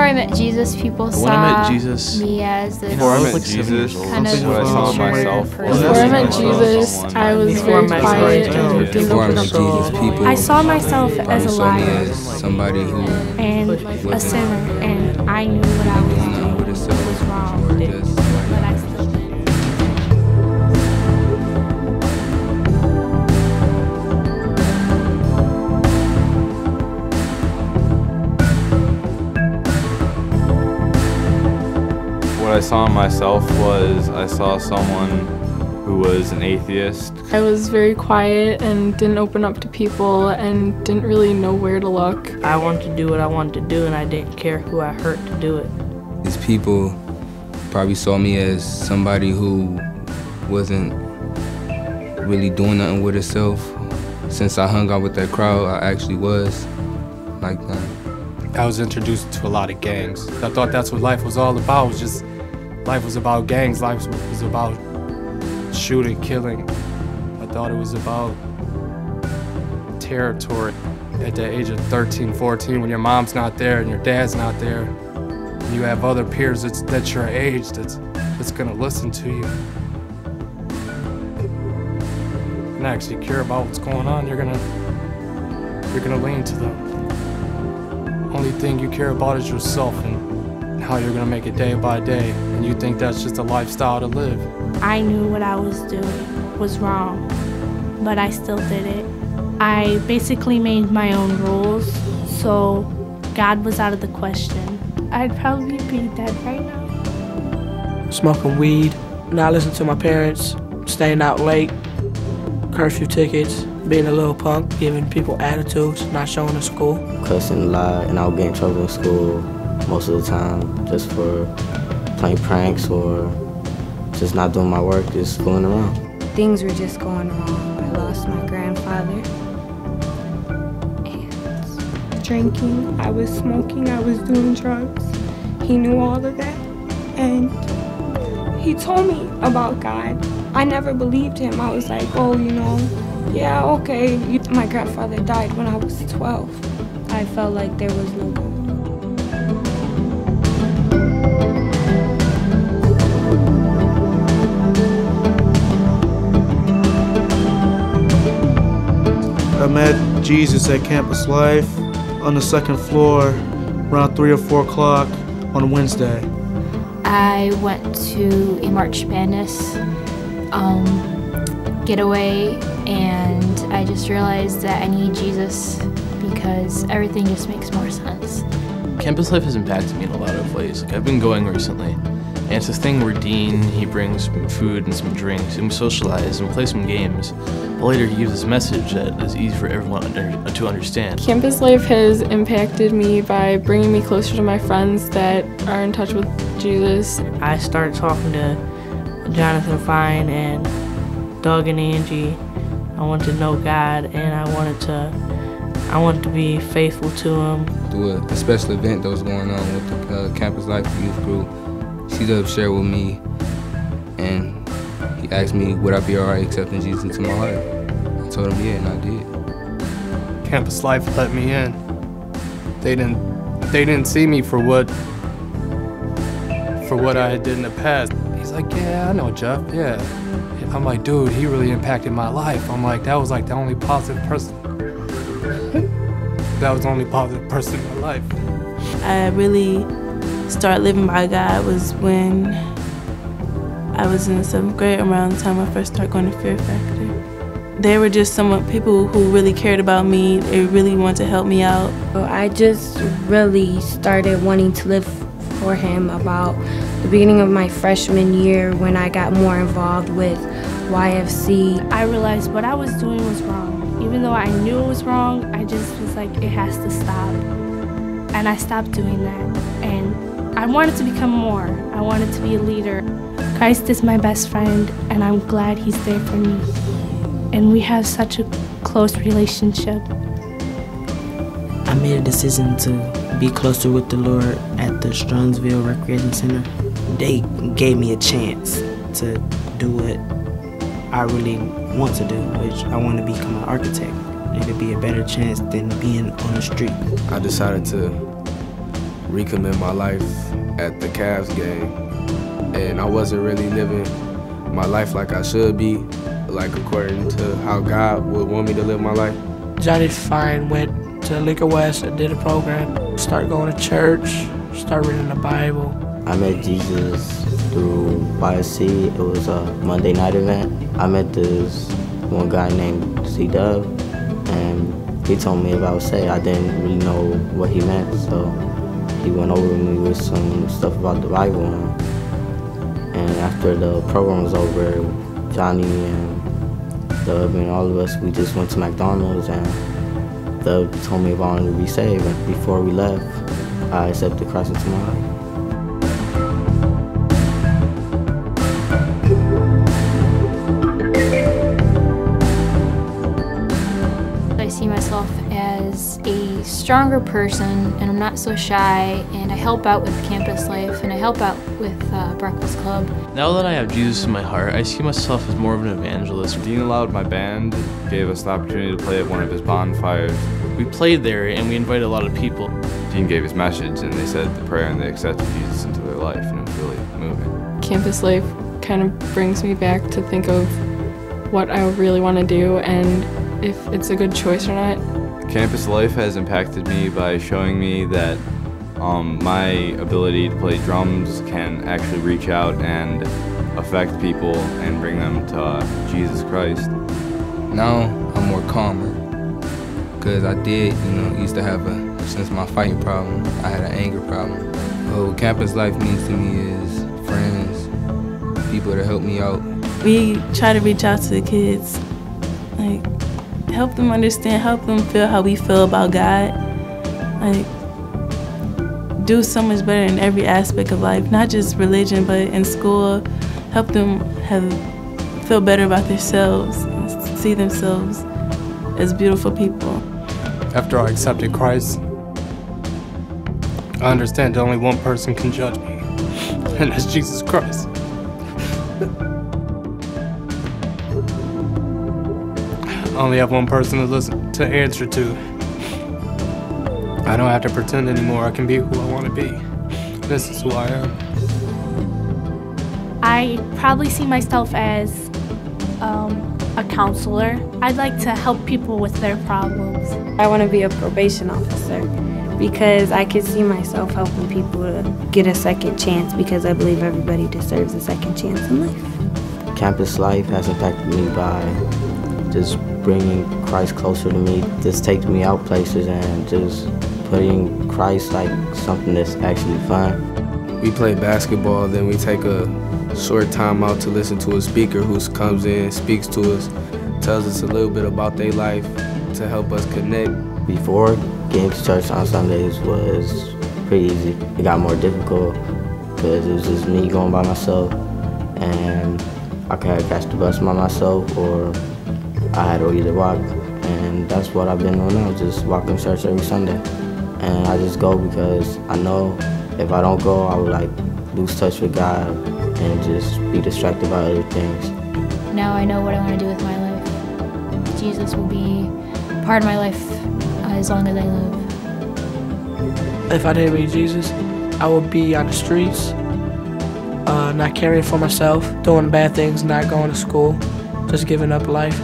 I met Jesus, people saw me as this Before I met Jesus, kind of what I saw in myself was Before I met Jesus, I was very quiet and didn't open up to people. I saw myself as a liar as somebody who and a sinner, and I knew what I was doing was wrong, but I still did it. What I saw in myself was I saw someone who was an atheist. I was very quiet and didn't open up to people and didn't really know where to look. I wanted to do what I wanted to do, and I didn't care who I hurt to do it. These people probably saw me as somebody who wasn't really doing nothing with herself. Since I hung out with that crowd, I actually was like that. I was introduced to a lot of gangs. I thought that's what life was all about. Life was about gangs. Life was about shooting, killing. I thought it was about territory. At the age of 13, 14, when your mom's not there and your dad's not there, and you have other peers that's your age that's gonna listen to you and actually care about what's going on, you're gonna lean to them. Only thing you care about is yourself and how you're gonna make it day by day, and you think that's just a lifestyle to live. I knew what I was doing was wrong, but I still did it. I basically made my own rules, so God was out of the question. I'd probably be dead right now. Smoking weed, not listening to my parents, staying out late, curfew tickets, being a little punk, giving people attitudes, not showing up to school. Cussing a lot, and I would get in trouble in school most of the time just for playing pranks or just not doing my work, just fooling around. Things were just going wrong. I lost my grandfather. And Drinking, I was smoking, I was doing drugs. He knew all of that. And he told me about God. I never believed him. I was like, oh, you know, yeah, okay. My grandfather died when I was 12. I felt like there was no God. I met Jesus at Campus Life on the second floor around 3 or 4 o'clock on a Wednesday. I went to a March Madness getaway, and I just realized that I need Jesus because everything just makes more sense. Campus life has impacted me in a lot of ways. Like, I've been going recently, and it's a thing where Dean, he brings some food and some drinks, and we socialize and play some games. But later he gives this message that is easy for everyone to understand. Campus life has impacted me by bringing me closer to my friends that are in touch with Jesus. I started talking to Jonathan Fine and Doug and Angie. I wanted to know God, and I wanted to be faithful to him. Through a special event that was going on with the Campus Life youth group, C-Dub shared with me, and he asked me would I be alright accepting Jesus into my heart. I told him yeah, and I did. Campus Life let me in. They didn't see me for what I had did in the past. He's like, yeah, I know Jeff, yeah. I'm like, dude, he really impacted my life. I'm like, that was like the only positive person. That was the only positive person in my life. I really started living by God was when I was in the 7th grade, around the time I first started going to Fear Factory. They were just some people who really cared about me. They really wanted to help me out. I just really started wanting to live for him about the beginning of my freshman year when I got more involved with YFC. I realized what I was doing was wrong. Even though I knew it was wrong, I just was like, it has to stop. And I stopped doing that. And I wanted to become more. I wanted to be a leader. Christ is my best friend, and I'm glad he's there for me. And we have such a close relationship. I made a decision to be closer with the Lord at the Strongsville Recreation Center. They gave me a chance to do what I really want to do, which I want to become an architect. It'd be a better chance than being on the street. I decided to recommit my life at the Cavs game, and I wasn't really living my life like I should be, like according to how God would want me to live my life. Johnny Fine went to Liquor West and did a program, started going to church, started reading the Bible. I met Jesus through YFC. It was a Monday night event. I met this one guy named C-Dub, and he told me if I was saved. I didn't really know what he meant, so he went over with me with some stuff about the Bible. And after the program was over, Johnny and Dub and all of us, we just went to McDonald's, and Dub told me if I wanted to be saved. And before we left, I accepted Christ into my life. I see myself as a stronger person, and I'm not so shy, and I help out with campus life, and I help out with Breakfast Club. Now that I have Jesus in my heart, I see myself as more of an evangelist. Dean allowed my band, gave us the opportunity to play at one of his bonfires. We played there and we invited a lot of people. Dean gave his message and they said the prayer and they accepted Jesus into their life, and it was really moving. Campus life kind of brings me back to think of what I really want to do and if it's a good choice or not. Campus life has impacted me by showing me that my ability to play drums can actually reach out and affect people and bring them to Jesus Christ. Now I'm more calmer, because I did, used to have since my fighting problem, I had an anger problem. What campus life means to me is friends, people that help me out. We try to reach out to the kids, like help them understand, help them feel how we feel about God. Like, do so much better in every aspect of life, not just religion, but in school. Help them feel better about themselves, and see themselves as beautiful people. After I accepted Christ, I understand that only one person can judge me, and that's Jesus Christ. I only have one person to answer to. I don't have to pretend anymore. I can be who I want to be. This is who I am. I probably see myself as a counselor. I'd like to help people with their problems. I want to be a probation officer because I could see myself helping people to get a second chance, because I believe everybody deserves a second chance in life. Campus life has impacted me by just bringing Christ closer to me. Just takes me out places and just putting Christ like something that's actually fun. We play basketball, then we take a short time out to listen to a speaker who comes in, speaks to us, tells us a little bit about their life to help us connect. Before, getting to church on Sundays was pretty easy. It got more difficult because it was just me going by myself, and I could catch the bus by myself, or I had to either walk, and that's what I've been doing now, just walking to church every Sunday. And I just go because I know if I don't go, I would lose touch with God and just be distracted by other things. Now I know what I want to do with my life. Jesus will be part of my life as long as I live. If I didn't meet Jesus, I would be on the streets, not caring for myself, doing bad things, not going to school, just giving up life.